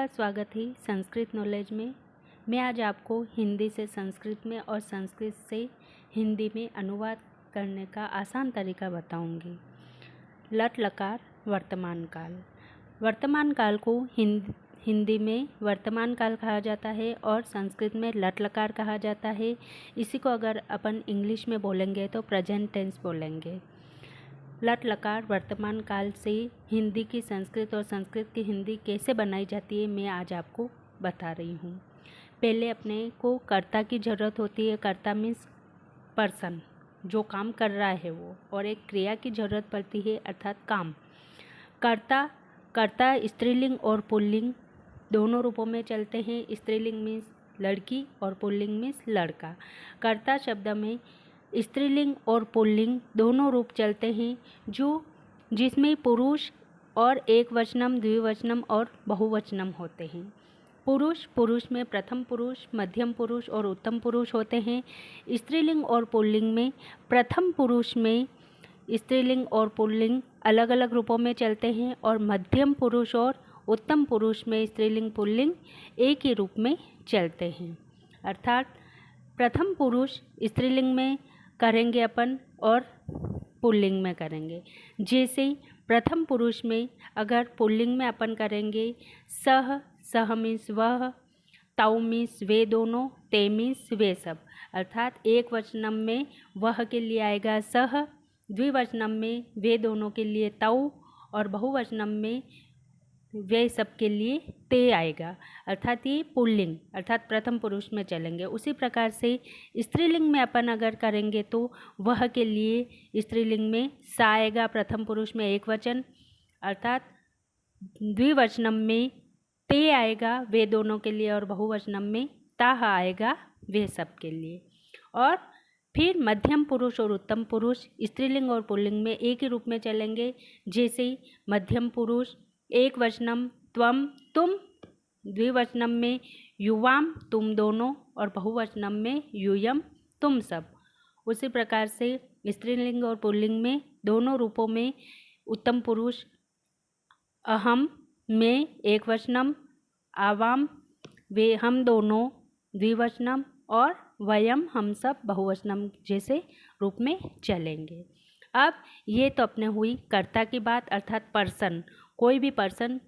आपका स्वागत है संस्कृत नॉलेज में। मैं आज आपको हिंदी से संस्कृत में और संस्कृत से हिंदी में अनुवाद करने का आसान तरीका बताऊंगी। लट लकार वर्तमान काल। वर्तमान काल को हिंदी में वर्तमान काल कहा जाता है और संस्कृत में लट लकार कहा जाता है। इसी को अगर अपन इंग्लिश में बोलेंगे तो प्रेजेंट टेंस बोलेंगे। लट लकार वर्तमान काल से हिंदी की संस्कृत और संस्कृत की हिंदी कैसे बनाई जाती है मैं आज आपको बता रही हूँ। पहले अपने को कर्ता की ज़रूरत होती है। कर्ता मीन्स पर्सन, जो काम कर रहा है वो, और एक क्रिया की ज़रूरत पड़ती है अर्थात काम। कर्ता स्त्रीलिंग और पुल्लिंग दोनों रूपों में चलते हैं। स्त्रीलिंग मीन्स लड़की और पुल्लिंग मीन्स लड़का। कर्ता शब्द में स्त्रीलिंग और पुल्लिंग दोनों रूप चलते हैं जिसमें पुरुष और एकवचनम, द्विवचनम और बहुवचनम होते हैं। पुरुष में प्रथम पुरुष, मध्यम पुरुष और उत्तम पुरुष होते हैं। स्त्रीलिंग और पुल्लिंग में प्रथम पुरुष में स्त्रीलिंग और पुल्लिंग अलग अलग रूपों में चलते हैं और मध्यम पुरुष और उत्तम पुरुष में स्त्रीलिंग पुल्लिंग एक ही रूप में चलते हैं। अर्थात प्रथम पुरुष स्त्रीलिंग में करेंगे अपन और पुल्लिंग में करेंगे। जैसे प्रथम पुरुष में अगर पुल्लिंग में अपन करेंगे सह मीन्स वह, ताऊ मीन्स वे दोनों, ते मीन्स वे सब। अर्थात एक वचनम में वह के लिए आएगा सह, द्विवचनम में वे दोनों के लिए ताऊ और बहुवचनम में वे सब के लिए ते आएगा। अर्थात ये पुल्लिंग अर्थात प्रथम पुरुष में चलेंगे। उसी प्रकार से स्त्रीलिंग में अपन अगर करेंगे तो वह के लिए स्त्रीलिंग में सा आएगा, प्रथम पुरुष में एक वचन, अर्थात द्विवचनम में ते आएगा वे दोनों के लिए और बहुवचनम में ताह आएगा वे सब के लिए। और फिर मध्यम पुरुष और उत्तम पुरुष स्त्रीलिंग और पुल्लिंग में एक ही रूप में चलेंगे। जैसे मध्यम पुरुष एक वचनम त्वम तुम, द्विवचनम में युवाम तुम दोनों और बहुवचनम में यूयम तुम सब। उसी प्रकार से स्त्रीलिंग और पुल्लिंग में दोनों रूपों में उत्तम पुरुष अहम में एक वचनम, आवाम वे हम दोनों द्विवचनम और वयम हम सब बहुवचनम जैसे रूप में चलेंगे। अब ये तो अपने हुई कर्ता की बात, अर्थात पर्सन। कोई भी पर्सन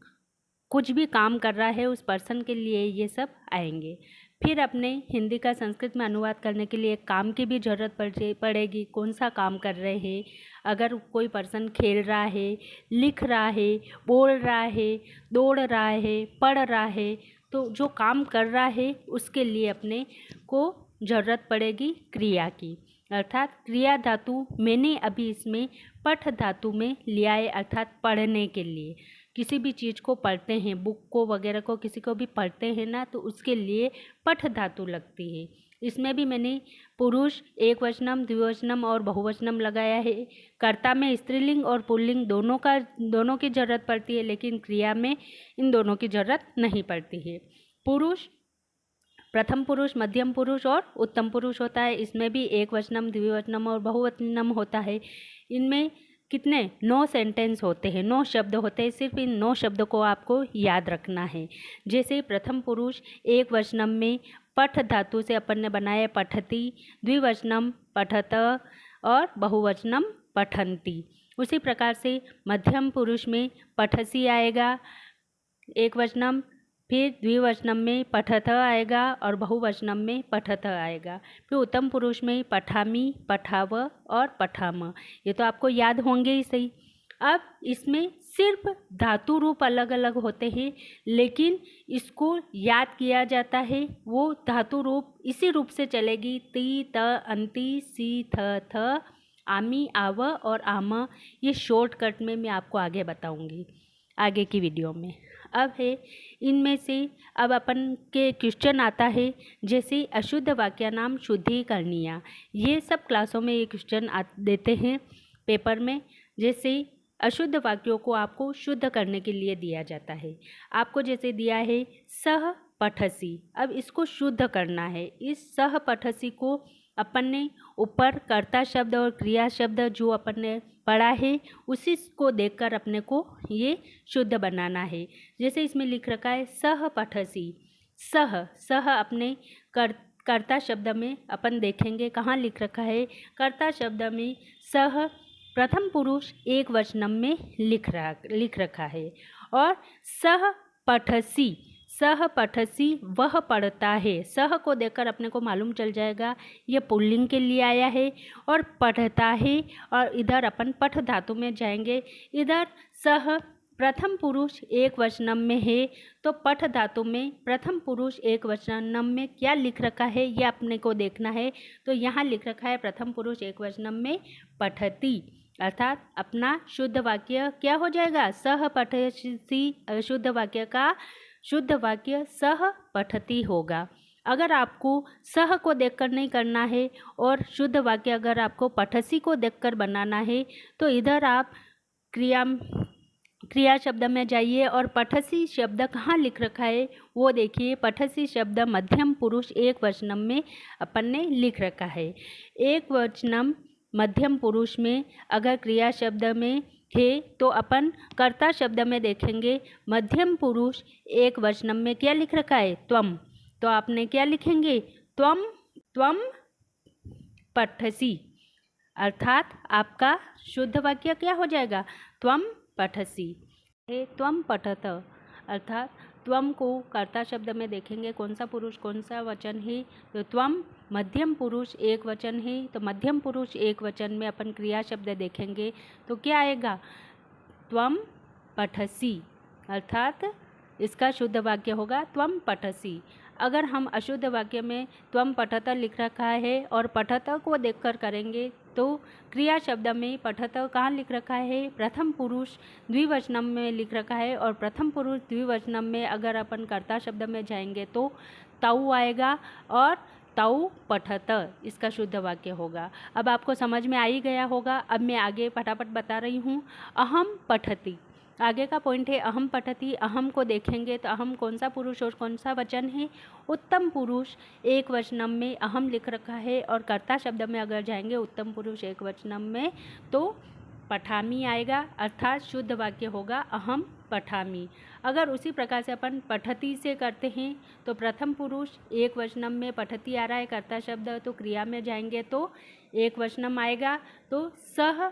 कुछ भी काम कर रहा है उस पर्सन के लिए ये सब आएंगे। फिर अपने हिंदी का संस्कृत में अनुवाद करने के लिए काम की भी ज़रूरत पड़ेगी। कौन सा काम कर रहे हैं? अगर कोई पर्सन खेल रहा है, लिख रहा है, बोल रहा है, दौड़ रहा है, पढ़ रहा है, तो जो काम कर रहा है उसके लिए अपने को ज़रूरत पड़ेगी क्रिया की। अर्थात क्रिया धातु मैंने अभी इसमें पठ धातु में लिया है, अर्थात पढ़ने के लिए। किसी भी चीज़ को पढ़ते हैं, बुक को वगैरह को किसी को भी पढ़ते हैं ना, तो उसके लिए पठ धातु लगती है। इसमें भी मैंने पुरुष एक वचनम, द्विवचनम और बहुवचनम लगाया है। कर्ता में स्त्रीलिंग और पुल्लिंग दोनों की ज़रूरत पड़ती है, लेकिन क्रिया में इन दोनों की ज़रूरत नहीं पड़ती है। पुरुष प्रथम पुरुष, मध्यम पुरुष और उत्तम पुरुष होता है। इसमें भी एक वचनम, द्विवचनम और बहुवचनम होता है। इनमें कितने 9 सेंटेंस होते हैं, 9 शब्द होते हैं। सिर्फ इन 9 शब्दों को आपको याद रखना है। जैसे प्रथम पुरुष एक वचनम में पठ धातु से अपन ने बनाया पठती, द्विवचनम पठत और बहुवचनम पठन्ति। उसी प्रकार से मध्यम पुरुष में पठसी आएगा एक वचनम, फिर द्विवचनम में पठत आएगा और बहुवचनम में पठत आएगा। फिर उत्तम पुरुष में पठामी, पठाव और पठाम। ये तो आपको याद होंगे ही सही। अब इसमें सिर्फ धातु रूप अलग अलग होते हैं, लेकिन इसको याद किया जाता है। वो धातु रूप इसी रूप से चलेगी। ती, त, अंति, सी, थ, आमी, आव और आम। ये शॉर्टकट में मैं आपको आगे बताऊंगी आगे की वीडियो में। अब है इनमें से अब अपन के क्वेश्चन आता है, जैसे अशुद्ध वाक्य नाम शुद्धिकरणीय। ये सब क्लासों में ये क्वेश्चन देते हैं पेपर में। जैसे अशुद्ध वाक्यों को आपको शुद्ध करने के लिए दिया जाता है। आपको जैसे दिया है सह पठसी, अब इसको शुद्ध करना है। इस सह पठसी को अपन ने ऊपर कर्ता शब्द और क्रिया शब्द जो अपन ने पढ़ा है उसी को देखकर अपने को ये शुद्ध बनाना है। जैसे इसमें लिख रखा है सह पठसी। सह अपने कर्ता शब्द में अपन देखेंगे कहाँ लिख रखा है। कर्ता शब्द में सह प्रथम पुरुष एक वचनम में लिख रखा है। और सह पठसी वह पढ़ता है। सह को देखकर अपने को मालूम चल जाएगा ये पुल्लिंग के लिए आया है। और पढ़ता है, और इधर अपन पठ धातु में जाएंगे। इधर सह प्रथम पुरुष एक वचनम में है, तो पठ धातु में प्रथम पुरुष एक वचनम में क्या लिख रखा है ये अपने को देखना है। तो यहाँ लिख रखा है प्रथम पुरुष एक वचनम में पठती, अर्थात अपना शुद्ध वाक्य क्या हो जाएगा, सह पठसी। शुद्ध वाक्य का शुद्ध वाक्य सह पठती होगा। अगर आपको सह को देखकर नहीं करना है और शुद्ध वाक्य अगर आपको पठसी को देखकर बनाना है, तो इधर आप क्रिया शब्द में जाइए और पठसी शब्द कहाँ लिख रखा है वो देखिए। पठसी शब्द मध्यम पुरुष एक वचनम में अपन ने लिख रखा है। एक वचनम मध्यम पुरुष में अगर क्रिया शब्द में है तो अपन कर्ता शब्द में देखेंगे। मध्यम पुरुष एक वचनम में क्या लिख रखा है, त्वम। तो आपने क्या लिखेंगे, त्वम पठसी, अर्थात आपका शुद्ध वाक्य क्या हो जाएगा, त्वम पठसी। त्वम पठत, अर्थात त्वम को कर्ता शब्द में देखेंगे कौन सा पुरुष कौन सा वचन है, तो त्वम मध्यम पुरुष एक वचन है। तो मध्यम पुरुष एक वचन में अपन क्रिया शब्द देखेंगे तो क्या आएगा, त्वम पठसी, अर्थात इसका शुद्ध वाक्य होगा त्वम पठसी। अगर हम अशुद्ध वाक्य में त्वम पठत लिख रखा है और पठत को देखकर करेंगे तो क्रिया शब्द में पठत कहाँ लिख रखा है, प्रथम पुरुष द्विवचनम में लिख रखा है। और प्रथम पुरुष द्विवचनम में अगर अपन कर्ता शब्द में जाएंगे तो तौ आएगा और तौ पठत इसका शुद्ध वाक्य होगा। अब आपको समझ में आ ही गया होगा। अब मैं आगे फटाफट बता रही हूँ। अहम पठती, आगे का पॉइंट है अहम पठती। अहम को देखेंगे तो अहम कौन सा पुरुष और कौन सा वचन है, उत्तम पुरुष एक वचनम में अहम लिख रखा है। और कर्ता शब्द में अगर जाएंगे उत्तम पुरुष एक वचनम में तो पठामी आएगा, अर्थात शुद्ध वाक्य होगा अहम पठामी। अगर उसी प्रकार से अपन पठती से करते हैं तो प्रथम पुरुष एक वचनम में पठती आ रहा है कर्ता शब्द, तो क्रिया में जाएंगे तो एक वचनम आएगा, तो सह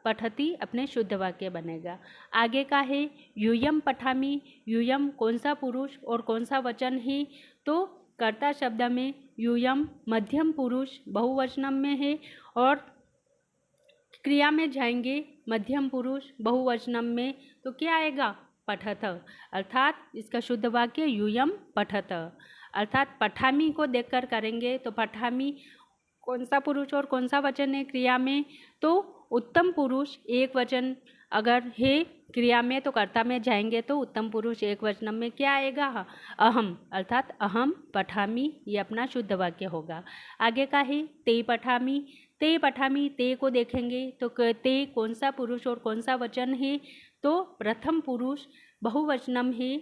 पठती अपने शुद्ध वाक्य बनेगा। आगे का है यूयम पठामी। यूयम कौन सा पुरुष और कौन सा वचन है, तो कर्ता शब्द में यूयम मध्यम पुरुष बहुवचनम में है। और क्रिया में जाएंगे मध्यम पुरुष बहुवचनम में तो क्या आएगा, पठत, अर्थात इसका शुद्ध वाक्य यूयम पठत। अर्थात पठामी को देखकर करेंगे तो पठामी कौन सा पुरुष और कौन सा वचन है क्रिया में, तो उत्तम पुरुष एक वचन अगर है क्रिया में तो कर्ता में जाएंगे तो उत्तम पुरुष एक वचनम में क्या आएगा, अहम, अर्थात अहम पठामी, ये अपना शुद्ध वाक्य होगा। आगे का है ते पठामी। ते पठामी, ते को देखेंगे तो ते कौन सा पुरुष और कौन सा वचन है, तो प्रथम पुरुष बहुवचनम है।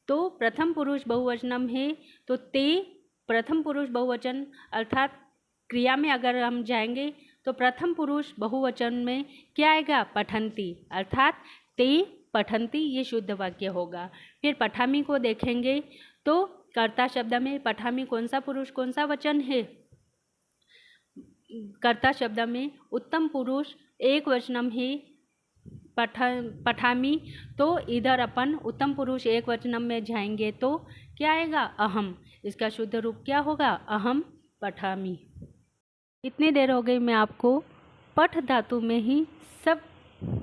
तो प्रथम पुरुष बहुवचनम है तो ते प्रथम पुरुष बहुवचन, अर्थात क्रिया में अगर हम जाएंगे तो प्रथम पुरुष बहुवचन में क्या आएगा, पठंती, अर्थात ते पठंती, ये शुद्ध वाक्य होगा। फिर पठामी को देखेंगे तो कर्ता शब्द में पठामी कौन सा पुरुष कौन सा वचन है, कर्ता शब्द में उत्तम पुरुष एक वचनम है पठामी, तो इधर अपन उत्तम पुरुष एक वचनम में जाएंगे तो क्या आएगा, अहम, इसका शुद्ध रूप क्या होगा, अहम पठामी। इतनी देर हो गई मैं आपको पठ धातु में ही सब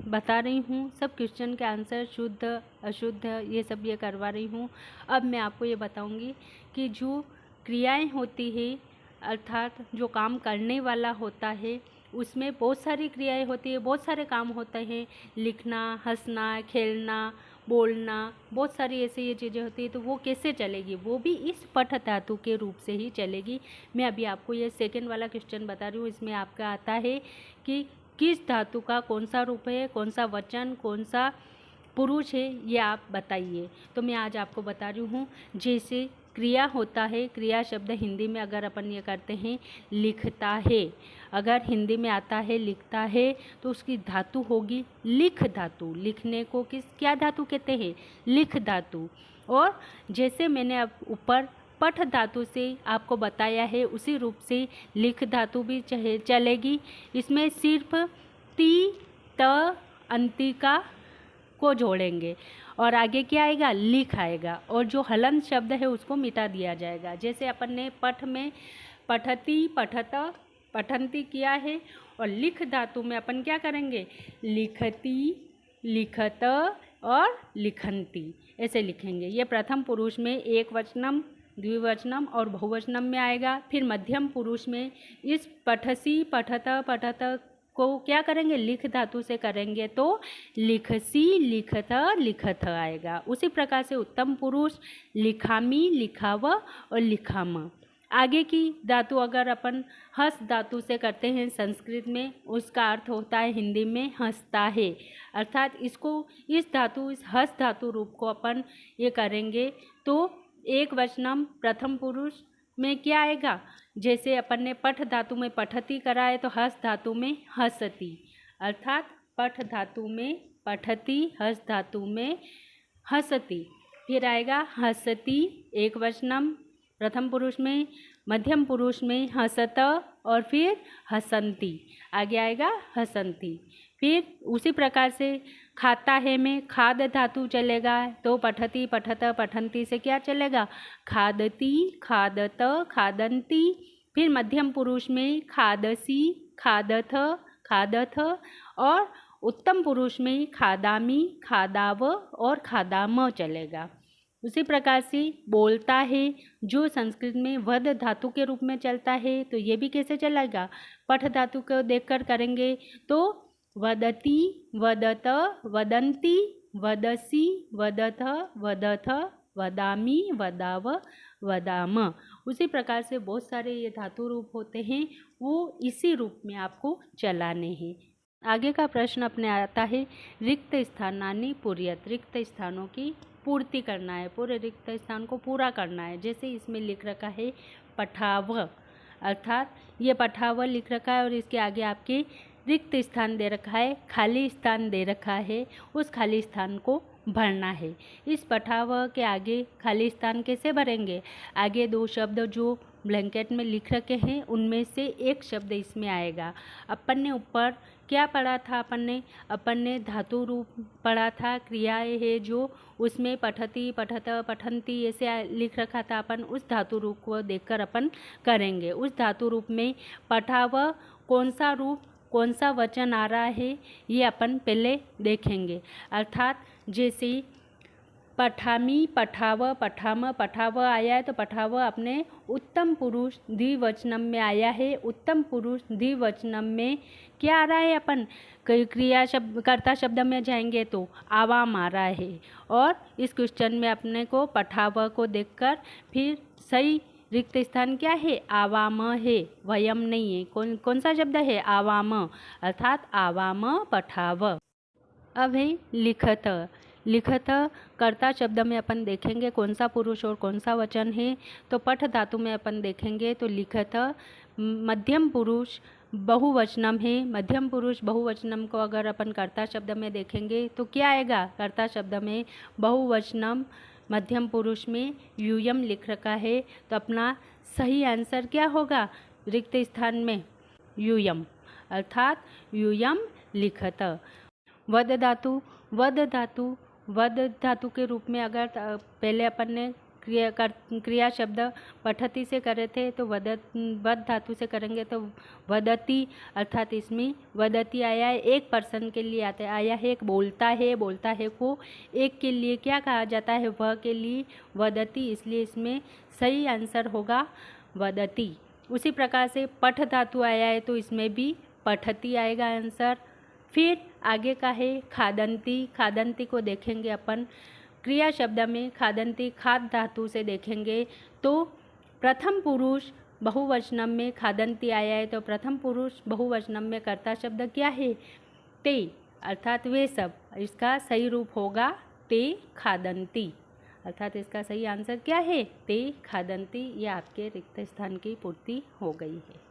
बता रही हूँ, सब क्वेश्चन के आंसर शुद्ध अशुद्ध ये सब ये करवा रही हूँ। अब मैं आपको ये बताऊँगी कि जो क्रियाएं होती है, अर्थात जो काम करने वाला होता है उसमें बहुत सारी क्रियाएं होती है, बहुत सारे काम होते हैं, लिखना, हंसना, खेलना, बोलना, बहुत सारी ऐसी ये चीज़ें होती है। तो वो कैसे चलेगी, वो भी इस पठ धातु के रूप से ही चलेगी। मैं अभी आपको ये सेकंड वाला क्वेश्चन बता रही हूँ। इसमें आपका आता है कि किस धातु का कौन सा रूप है, कौन सा वचन, कौन सा पुरुष है, ये आप बताइए। तो मैं आज आपको बता रही हूँ। जैसे क्रिया होता है। क्रिया शब्द हिंदी में अगर अपन ये करते हैं लिखता है, अगर हिंदी में आता है लिखता है तो उसकी धातु होगी लिख धातु। लिखने को क्या धातु कहते हैं? लिख धातु। और जैसे मैंने अब ऊपर पठ धातु से आपको बताया है उसी रूप से लिख धातु भी चलेगी। इसमें सिर्फ ती त अंतिका को जोड़ेंगे और आगे क्या आएगा? लिख आएगा, और जो हलंत शब्द है उसको मिटा दिया जाएगा। जैसे अपन ने पठ में पठती पठत पठंती किया है, और लिख धातु में अपन क्या करेंगे? लिखती लिखत और लिखंती ऐसे लिखेंगे। ये प्रथम पुरुष में एक वचनम, द्विवचनम और बहुवचनम में आएगा। फिर मध्यम पुरुष में इस पठसी पठत पठत को क्या करेंगे? लिख धातु से करेंगे तो लिखसी लिखत लिखत आएगा। उसी प्रकार से उत्तम पुरुष लिखामी लिखाव और लिखाम। आगे की धातु अगर अपन हस धातु से करते हैं संस्कृत में, उसका अर्थ होता है हिंदी में हंसता है। अर्थात इसको इस हस धातु रूप को अपन ये करेंगे तो एक वचनम प्रथम पुरुष में क्या आएगा? जैसे अपन ने पठ धातु में पठती करा है तो हस धातु में हसती, अर्थात पठ धातु में पठती, हस धातु में हसती। फिर आएगा हसती एक वचनम प्रथम पुरुष में, मध्यम पुरुष में हसत और फिर हसंती, आगे आएगा हसंती। फिर उसी प्रकार से खाता है में खाद धातु चलेगा तो पठती पठत पठंती से क्या चलेगा? खादती खादत खादंती। फिर मध्यम पुरुष में खादसी खादथ खादथ, और उत्तम पुरुष में खादामी खादाव और खादाम चलेगा। उसी प्रकार से बोलता है जो संस्कृत में वद धातु के रूप में चलता है तो ये भी कैसे चलेगा? पठ धातु को देखकर करेंगे तो वदती वदत वदंती वदसी वदथ वदथ वदामी वदाव वदाम। उसी प्रकार से बहुत सारे ये धातु रूप होते हैं, वो इसी रूप में आपको चलाने हैं। आगे का प्रश्न अपने आता है रिक्त स्थानानि पूर्यत। रिक्त स्थानों की पूर्ति करना है, पूरे रिक्त स्थान को पूरा करना है। जैसे इसमें लिख रखा है पठाव, अर्थात ये पठाव लिख रखा है और इसके आगे आपके रिक्त स्थान दे रखा है, खाली स्थान दे रखा है, उस खाली स्थान को भरना है। इस पठाव के आगे खाली स्थान कैसे भरेंगे? आगे दो शब्द जो ब्लैंकेट में लिख रखे हैं उनमें से एक शब्द इसमें आएगा। अपन ने ऊपर क्या पढ़ा था? अपन ने धातु रूप पढ़ा था, क्रियाएं है जो उसमें पठती पठत पठंती ऐसे लिख रखा था। अपन उस धातु रूप को देखकर अपन करेंगे। उस धातु रूप में पठाव कौन सा रूप कौन सा वचन आ रहा है ये अपन पहले देखेंगे। अर्थात जैसे पठामी पठाव पठाम पठाव आया है तो पठाव अपने उत्तम पुरुष द्विवचनम में आया है। उत्तम पुरुष द्विवचनम में क्या आ रहा है? अपन क्रिया शब्द कर्ता शब्द में जाएंगे तो आवाम आ रहा है। और इस क्वेश्चन में अपने को पठाव को देखकर फिर सही रिक्त स्थान क्या है? आवाम है, वयम नहीं है। कौन सा शब्द है? आवाम, अर्थात आवाम पठाव। अब है लिखत। लिखत कर्ता शब्द में अपन देखेंगे कौन सा पुरुष और कौन सा वचन है। तो पठ धातु में अपन देखेंगे तो लिखत मध्यम पुरुष बहुवचनम है। मध्यम पुरुष बहुवचनम को अगर अपन कर्ता शब्द में देखेंगे तो क्या आएगा? कर्ता शब्द में बहुवचनम मध्यम पुरुष में यूयम लिख रखा है तो अपना सही आंसर क्या होगा? रिक्त स्थान में यूयम, अर्थात यूयम लिखत। वद धातु वद धातु के रूप में अगर पहले अपन ने क्रिया शब्द पठती से करे थे तो वद धातु से करेंगे तो वदती, अर्थात इसमें वदती आया है, एक पर्सन के लिए आया है। एक बोलता है को एक के लिए क्या कहा जाता है? वह के लिए वदती, इसलिए इसमें सही आंसर होगा वदती। उसी प्रकार से पठ धातु आया है तो इसमें भी पठती आएगा आंसर। फिर आगे का है खादंती। खादंती को देखेंगे अपन क्रिया शब्द में खादंती खाद धातु से देखेंगे तो प्रथम पुरुष बहुवचनम में खादंती आया है तो प्रथम पुरुष बहुवचनम में कर्ता शब्द क्या है? ते, अर्थात वे सब। इसका सही रूप होगा ते खादंती, अर्थात इसका सही आंसर क्या है? ते खादन्ति। ये आपके रिक्त स्थान की पूर्ति हो गई है।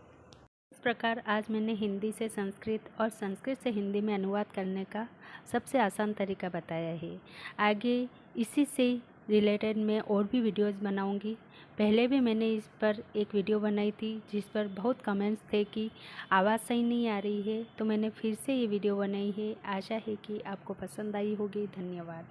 इस प्रकार आज मैंने हिंदी से संस्कृत और संस्कृत से हिंदी में अनुवाद करने का सबसे आसान तरीका बताया है। आगे इसी से रिलेटेड मैं और भी वीडियोस बनाऊंगी। पहले भी मैंने इस पर एक वीडियो बनाई थी जिस पर बहुत कमेंट्स थे कि आवाज़ सही नहीं आ रही है, तो मैंने फिर से ये वीडियो बनाई है। आशा है कि आपको पसंद आई होगी। धन्यवाद।